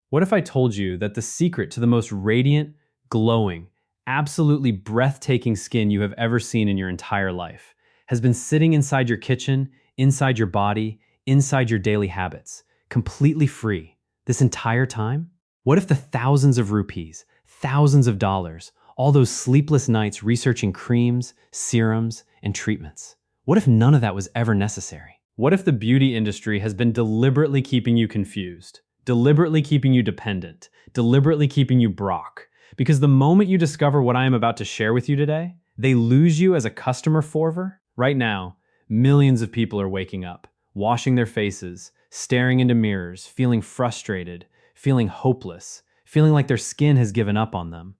What if I told you that the secret to the most radiant, glowing, absolutely breathtaking skin you have ever seen in your entire life has been sitting inside your kitchen, inside your body, inside your daily habits, completely free, this entire time? What if the thousands of rupees, thousands of dollars, all those sleepless nights researching creams, serums, and treatments? What if none of that was ever necessary? What if the beauty industry has been deliberately keeping you confused, deliberately keeping you dependent, deliberately keeping you broke? Because the moment you discover what I am about to share with you today, they lose you as a customer forever. Right now, millions of people are waking up, washing their faces, staring into mirrors, feeling frustrated, feeling hopeless, feeling like their skin has given up on them.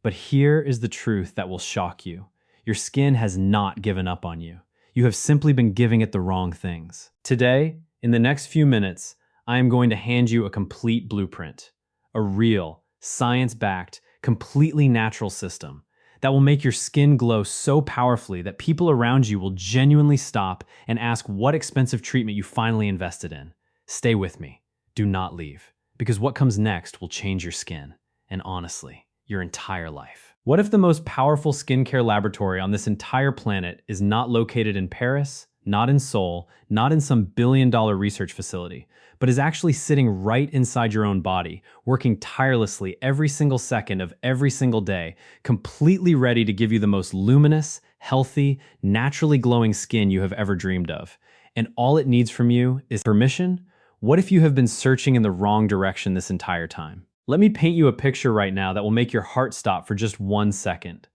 But here is the truth that will shock you. Your skin has not given up on you. You have simply been giving it the wrong things. Today, in the next few minutes, I am going to hand you a complete blueprint, a real, science-backed, completely natural system that will make your skin glow so powerfully that people around you will genuinely stop and ask what expensive treatment you finally invested in. Stay with me. Do not leave, because what comes next will change your skin, and honestly, your entire life. What if the most powerful skincare laboratory on this entire planet is not located in Paris, not in Seoul, not in some billion-dollar research facility, but is actually sitting right inside your own body, working tirelessly every single second of every single day, completely ready to give you the most luminous, healthy, naturally glowing skin you have ever dreamed of? And all it needs from you is permission? What if you have been searching in the wrong direction this entire time? Let me paint you a picture right now that will make your heart stop for just 1 second.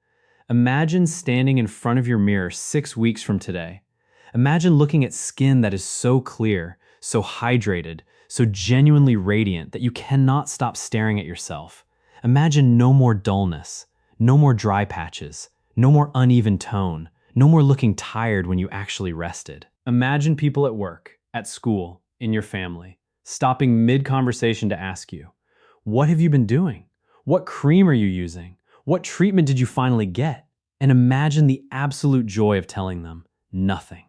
Imagine standing in front of your mirror 6 weeks from today. Imagine looking at skin that is so clear, so hydrated, so genuinely radiant that you cannot stop staring at yourself. Imagine no more dullness, no more dry patches, no more uneven tone, no more looking tired when you actually rested. Imagine people at work, at school, in your family, stopping mid-conversation to ask you, what have you been doing? What cream are you using? What treatment did you finally get? And imagine the absolute joy of telling them, nothing.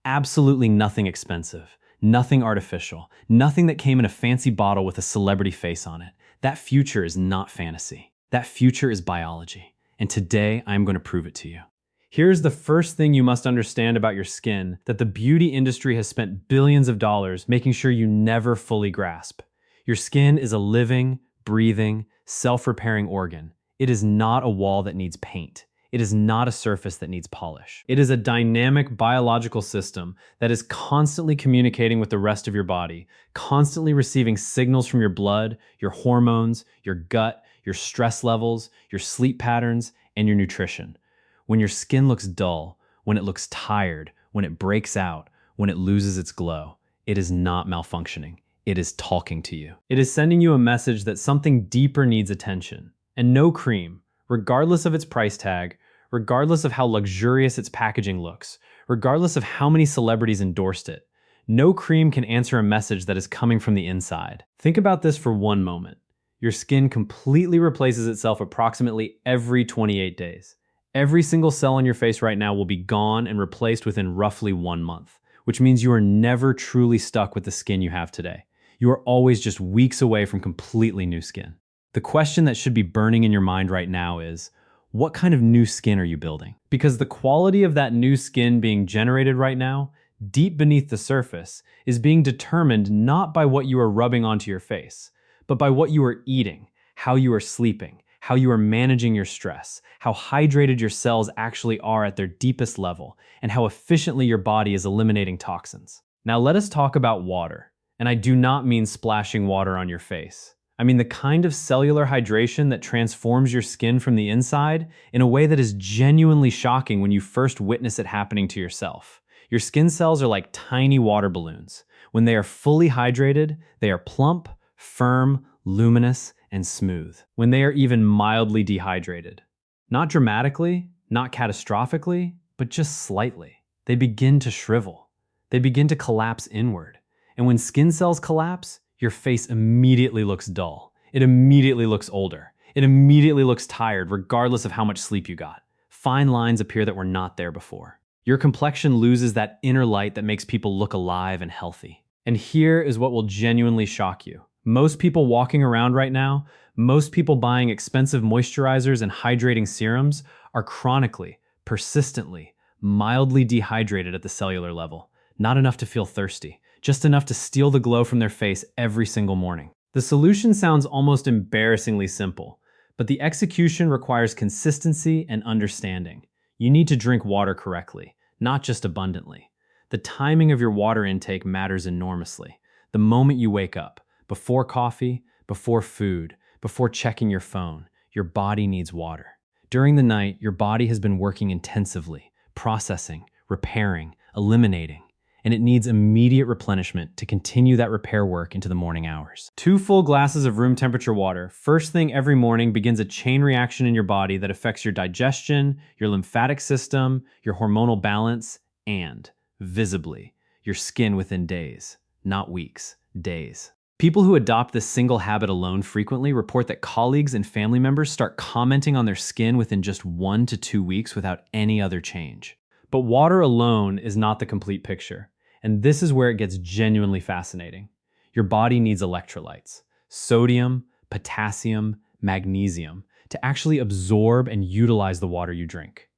Absolutely nothing expensive, nothing artificial, nothing that came in a fancy bottle with a celebrity face on it. That future is not fantasy. That future is biology. And today, I'm going to prove it to you. Here's the first thing you must understand about your skin that the beauty industry has spent billions of dollars making sure you never fully grasp. Your skin is a living, breathing, self-repairing organ. It is not a wall that needs paint. It is not a surface that needs polish. It is a dynamic biological system that is constantly communicating with the rest of your body, constantly receiving signals from your blood, your hormones, your gut, your stress levels, your sleep patterns, and your nutrition. When your skin looks dull, when it looks tired, when it breaks out, when it loses its glow, it is not malfunctioning. It is talking to you. It is sending you a message that something deeper needs attention. And no cream, regardless of its price tag, regardless of how luxurious its packaging looks, regardless of how many celebrities endorsed it, no cream can answer a message that is coming from the inside. Think about this for 1 moment. Your skin completely replaces itself approximately every 28 days. Every single cell on your face right now will be gone and replaced within roughly 1 month, which means you are never truly stuck with the skin you have today. You are always just weeks away from completely new skin. The question that should be burning in your mind right now is, what kind of new skin are you building? Because the quality of that new skin being generated right now, deep beneath the surface, is being determined not by what you are rubbing onto your face, but by what you are eating, how you are sleeping, how you are managing your stress, how hydrated your cells actually are at their deepest level, and how efficiently your body is eliminating toxins. Now let us talk about water. And I do not mean splashing water on your face. I mean the kind of cellular hydration that transforms your skin from the inside in a way that is genuinely shocking when you first witness it happening to yourself. Your skin cells are like tiny water balloons. When they are fully hydrated, they are plump, firm, luminous, and smooth. When they are even mildly dehydrated. Not dramatically, not catastrophically, but just slightly. They begin to shrivel. They begin to collapse inward. And when skin cells collapse, your face immediately looks dull. It immediately looks older. It immediately looks tired, regardless of how much sleep you got. Fine lines appear that were not there before. Your complexion loses that inner light that makes people look alive and healthy. And here is what will genuinely shock you. Most people walking around right now, most people buying expensive moisturizers and hydrating serums are chronically, persistently, mildly dehydrated at the cellular level. Not enough to feel thirsty, just enough to steal the glow from their face every single morning. The solution sounds almost embarrassingly simple, but the execution requires consistency and understanding. You need to drink water correctly, not just abundantly. The timing of your water intake matters enormously. The moment you wake up, before coffee, before food, before checking your phone, your body needs water. During the night, your body has been working intensively, processing, repairing, eliminating, and it needs immediate replenishment to continue that repair work into the morning hours. 2 full glasses of room temperature water, first thing every morning, begins a chain reaction in your body that affects your digestion, your lymphatic system, your hormonal balance, and, visibly, your skin within days, not weeks, days. People who adopt this single habit alone frequently report that colleagues and family members start commenting on their skin within just 1 to 2 weeks without any other change. But water alone is not the complete picture, and this is where it gets genuinely fascinating. Your body needs electrolytes, sodium, potassium, magnesium, to actually absorb and utilize the water you drink.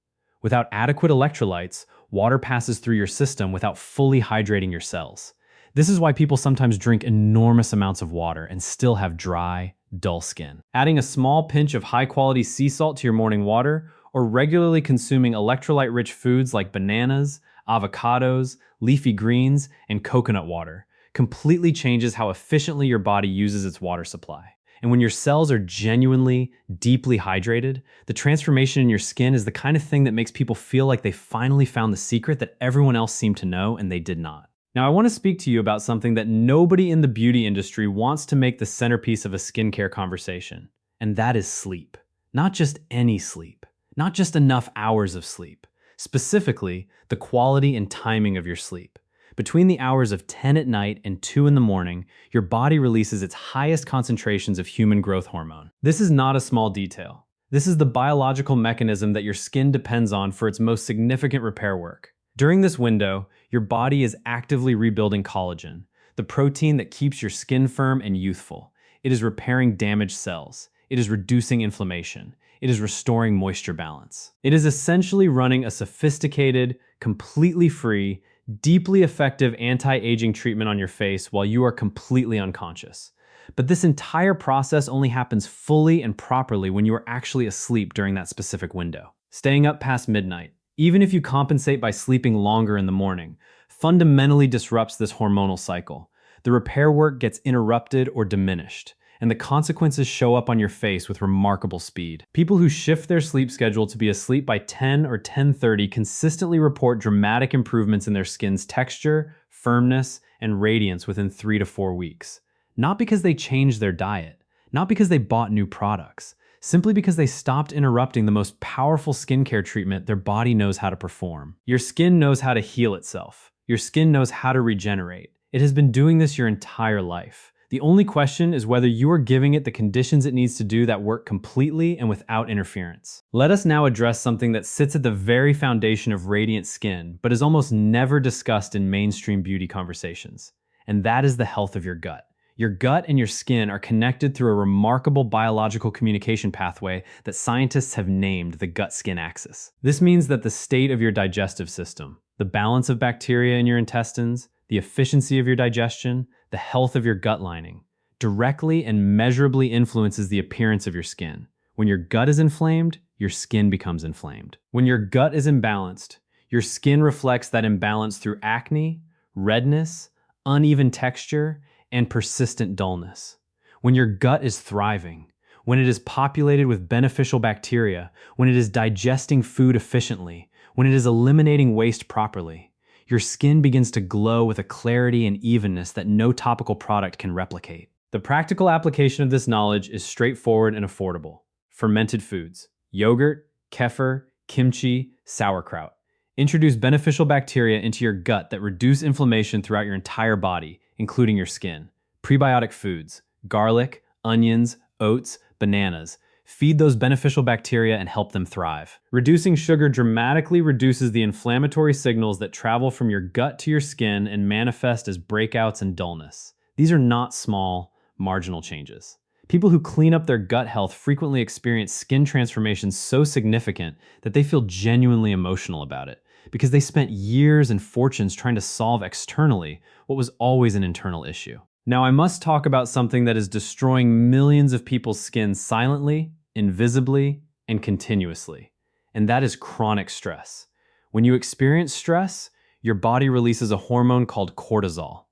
Without adequate electrolytes, water passes through your system without fully hydrating your cells. This is why people sometimes drink enormous amounts of water and still have dry, dull skin. Adding a small pinch of high-quality sea salt to your morning water, or regularly consuming electrolyte-rich foods like bananas, avocados, leafy greens, and coconut water completely changes how efficiently your body uses its water supply. And when your cells are genuinely, deeply hydrated, the transformation in your skin is the kind of thing that makes people feel like they finally found the secret that everyone else seemed to know and they did not. Now, I want to speak to you about something that nobody in the beauty industry wants to make the centerpiece of a skincare conversation, and that is sleep. Not just any sleep, not just enough hours of sleep. Specifically, the quality and timing of your sleep. Between the hours of 10 at night and 2 in the morning, your body releases its highest concentrations of human growth hormone. This is not a small detail. This is the biological mechanism that your skin depends on for its most significant repair work. During this window, your body is actively rebuilding collagen, the protein that keeps your skin firm and youthful. It is repairing damaged cells. It is reducing inflammation. It is restoring moisture balance. It is essentially running a sophisticated, completely free, deeply effective anti-aging treatment on your face while you are completely unconscious. But this entire process only happens fully and properly when you are actually asleep during that specific window. Staying up past midnight, even if you compensate by sleeping longer in the morning, fundamentally disrupts this hormonal cycle. The repair work gets interrupted or diminished, and the consequences show up on your face with remarkable speed. People who shift their sleep schedule to be asleep by 10 or 10:30 consistently report dramatic improvements in their skin's texture, firmness, and radiance within 3 to 4 weeks. Not because they changed their diet, not because they bought new products, simply because they stopped interrupting the most powerful skincare treatment their body knows how to perform. Your skin knows how to heal itself. Your skin knows how to regenerate. It has been doing this your entire life. The only question is whether you are giving it the conditions it needs to do that work completely and without interference. Let us now address something that sits at the very foundation of radiant skin, but is almost never discussed in mainstream beauty conversations. And that is the health of your gut. Your gut and your skin are connected through a remarkable biological communication pathway that scientists have named the gut-skin axis. This means that the state of your digestive system, the balance of bacteria in your intestines, the efficiency of your digestion, the health of your gut lining, directly and measurably influences the appearance of your skin. When your gut is inflamed, your skin becomes inflamed. When your gut is imbalanced, your skin reflects that imbalance through acne, redness, uneven texture, and persistent dullness. When your gut is thriving, when it is populated with beneficial bacteria, when it is digesting food efficiently, when it is eliminating waste properly, your skin begins to glow with a clarity and evenness that no topical product can replicate. The practical application of this knowledge is straightforward and affordable. Fermented foods: yogurt, kefir, kimchi, sauerkraut. Introduce beneficial bacteria into your gut that reduce inflammation throughout your entire body, including your skin. Prebiotic foods: garlic, onions, oats, bananas. Feed those beneficial bacteria and help them thrive. Reducing sugar dramatically reduces the inflammatory signals that travel from your gut to your skin and manifest as breakouts and dullness. These are not small, marginal changes. People who clean up their gut health frequently experience skin transformations so significant that they feel genuinely emotional about it, because they spent years and fortunes trying to solve externally what was always an internal issue. Now, I must talk about something that is destroying millions of people's skin silently, invisibly, and continuously, and that is chronic stress. When you experience stress, your body releases a hormone called cortisol.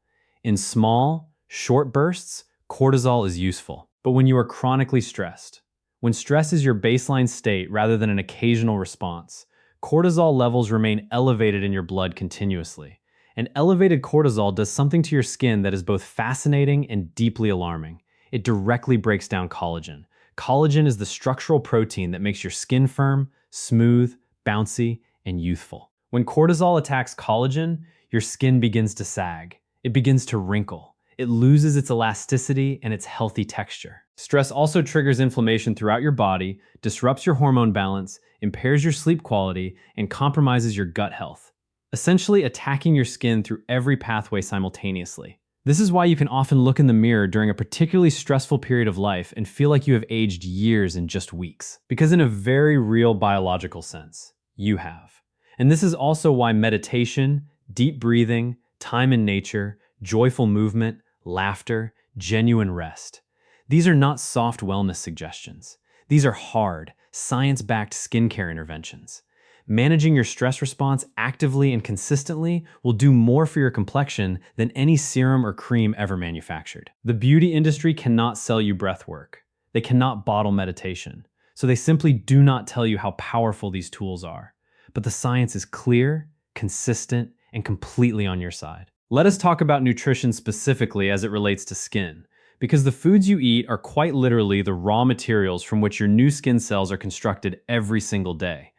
In small, short bursts, cortisol is useful. But when you are chronically stressed, when stress is your baseline state rather than an occasional response, cortisol levels remain elevated in your blood continuously. And elevated cortisol does something to your skin that is both fascinating and deeply alarming. It directly breaks down collagen. Collagen is the structural protein that makes your skin firm, smooth, bouncy, and youthful. When cortisol attacks collagen, your skin begins to sag. It begins to wrinkle. It loses its elasticity and its healthy texture. Stress also triggers inflammation throughout your body, disrupts your hormone balance, impairs your sleep quality, and compromises your gut health, essentially attacking your skin through every pathway simultaneously. This is why you can often look in the mirror during a particularly stressful period of life and feel like you have aged years in just weeks. Because in a very real biological sense, you have. And this is also why meditation, deep breathing, time in nature, joyful movement, laughter, genuine rest. These are not soft wellness suggestions. These are hard, science-backed skincare interventions. Managing your stress response actively and consistently will do more for your complexion than any serum or cream ever manufactured. The beauty industry cannot sell you breath work. They cannot bottle meditation. So they simply do not tell you how powerful these tools are. But the science is clear, consistent, and completely on your side. Let us talk about nutrition specifically as it relates to skin, because the foods you eat are quite literally the raw materials from which your new skin cells are constructed every single day.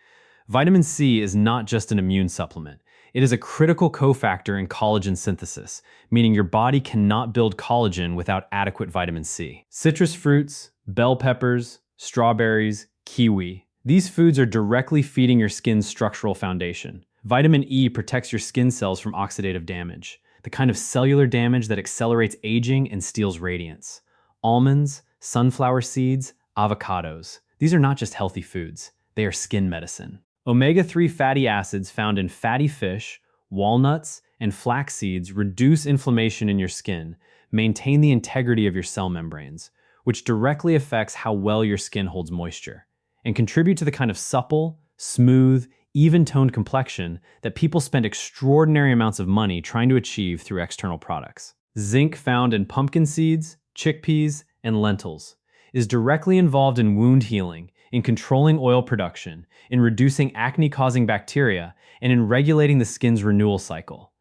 Vitamin C is not just an immune supplement. It is a critical cofactor in collagen synthesis, meaning your body cannot build collagen without adequate vitamin C. Citrus fruits, bell peppers, strawberries, kiwi. These foods are directly feeding your skin's structural foundation. Vitamin E protects your skin cells from oxidative damage, the kind of cellular damage that accelerates aging and steals radiance. Almonds, sunflower seeds, avocados. These are not just healthy foods, they are skin medicine. Omega-3 fatty acids found in fatty fish, walnuts, and flax seeds reduce inflammation in your skin, maintain the integrity of your cell membranes, which directly affects how well your skin holds moisture, and contribute to the kind of supple, smooth, even-toned complexion that people spend extraordinary amounts of money trying to achieve through external products. Zinc found in pumpkin seeds, chickpeas, and lentils is directly involved in wound healing, in controlling oil production, in reducing acne-causing bacteria, and in regulating the skin's renewal cycle.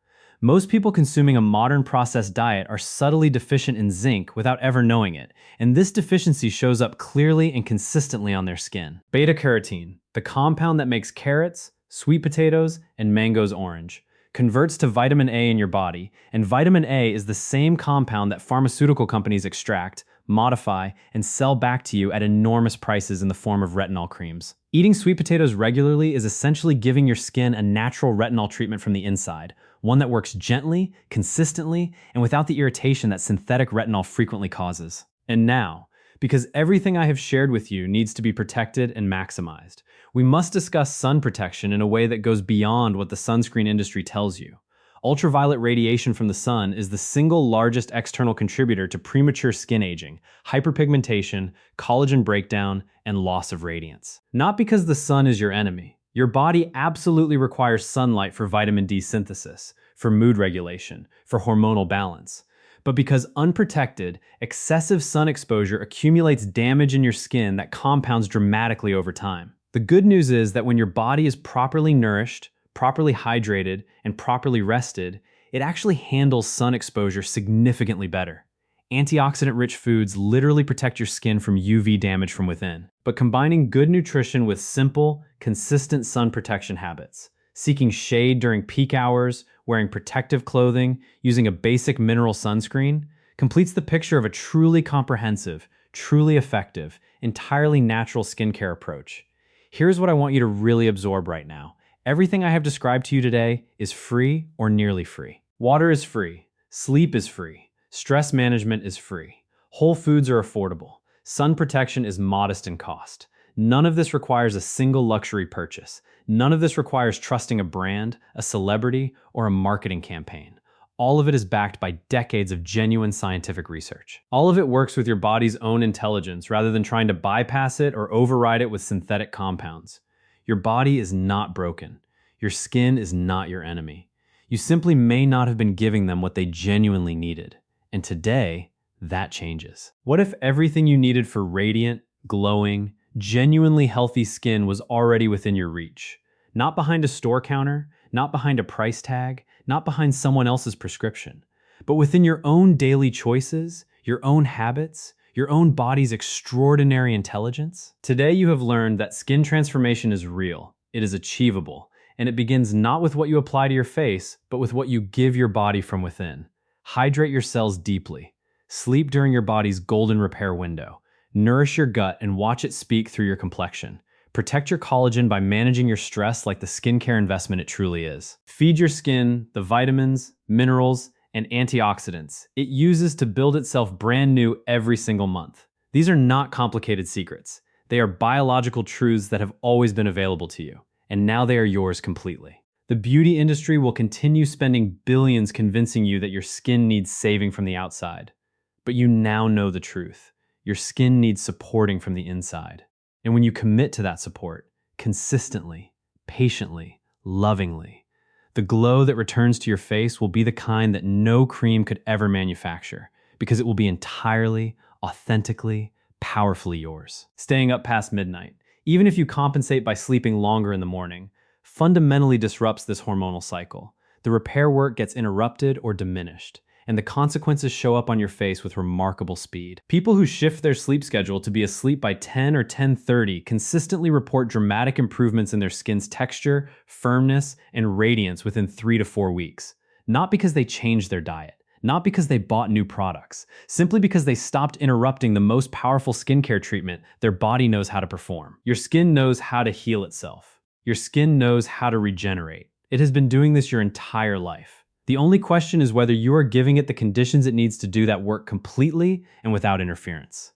Most people consuming a modern processed diet are subtly deficient in zinc without ever knowing it, and this deficiency shows up clearly and consistently on their skin. Beta-carotene, the compound that makes carrots, sweet potatoes, and mangoes orange, converts to vitamin A in your body, and vitamin A is the same compound that pharmaceutical companies extract, modify, and sell back to you at enormous prices in the form of retinol creams. Eating sweet potatoes regularly is essentially giving your skin a natural retinol treatment from the inside, one that works gently, consistently, and without the irritation that synthetic retinol frequently causes. And now, because everything I have shared with you needs to be protected and maximized, we must discuss sun protection in a way that goes beyond what the sunscreen industry tells you. Ultraviolet radiation from the sun is the single largest external contributor to premature skin aging, hyperpigmentation, collagen breakdown, and loss of radiance. Not because the sun is your enemy. Your body absolutely requires sunlight for vitamin D synthesis, for mood regulation, for hormonal balance. But because unprotected, excessive sun exposure accumulates damage in your skin that compounds dramatically over time. The good news is that when your body is properly nourished, properly hydrated, and properly rested, it actually handles sun exposure significantly better. Antioxidant-rich foods literally protect your skin from UV damage from within. But combining good nutrition with simple, consistent sun protection habits, seeking shade during peak hours, wearing protective clothing, using a basic mineral sunscreen, completes the picture of a truly comprehensive, truly effective, entirely natural skincare approach. Here's what I want you to really absorb right now. Everything I have described to you today is free or nearly free. Water is free. Sleep is free. Stress management is free. Whole foods are affordable. Sun protection is modest in cost. None of this requires a single luxury purchase. None of this requires trusting a brand, a celebrity, or a marketing campaign. All of it is backed by decades of genuine scientific research. All of it works with your body's own intelligence rather than trying to bypass it or override it with synthetic compounds. Your body is not broken. Your skin is not your enemy. You simply may not have been giving them what they genuinely needed. And today, that changes. What if everything you needed for radiant, glowing, genuinely healthy skin was already within your reach? Not behind a store counter, not behind a price tag, not behind someone else's prescription, but within your own daily choices, your own habits, your own body's extraordinary intelligence? Today you have learned that skin transformation is real, it is achievable, and it begins not with what you apply to your face, but with what you give your body from within. Hydrate your cells deeply. Sleep during your body's golden repair window. Nourish your gut and watch it speak through your complexion. Protect your collagen by managing your stress like the skincare investment it truly is. Feed your skin the vitamins, minerals, and antioxidants it uses to build itself brand new every single month. These are not complicated secrets. They are biological truths that have always been available to you, and now they are yours completely. The beauty industry will continue spending billions convincing you that your skin needs saving from the outside. But you now know the truth. Your skin needs supporting from the inside. And when you commit to that support, consistently, patiently, lovingly, the glow that returns to your face will be the kind that no cream could ever manufacture, because it will be entirely, authentically, powerfully yours. Staying up past midnight, even if you compensate by sleeping longer in the morning, fundamentally disrupts this hormonal cycle. The repair work gets interrupted or diminished, and the consequences show up on your face with remarkable speed. People who shift their sleep schedule to be asleep by 10 or 10:30 consistently report dramatic improvements in their skin's texture, firmness, and radiance within 3 to 4 weeks. Not because they changed their diet, not because they bought new products, simply because they stopped interrupting the most powerful skincare treatment their body knows how to perform. Your skin knows how to heal itself. Your skin knows how to regenerate. It has been doing this your entire life. The only question is whether you are giving it the conditions it needs to do that work completely and without interference.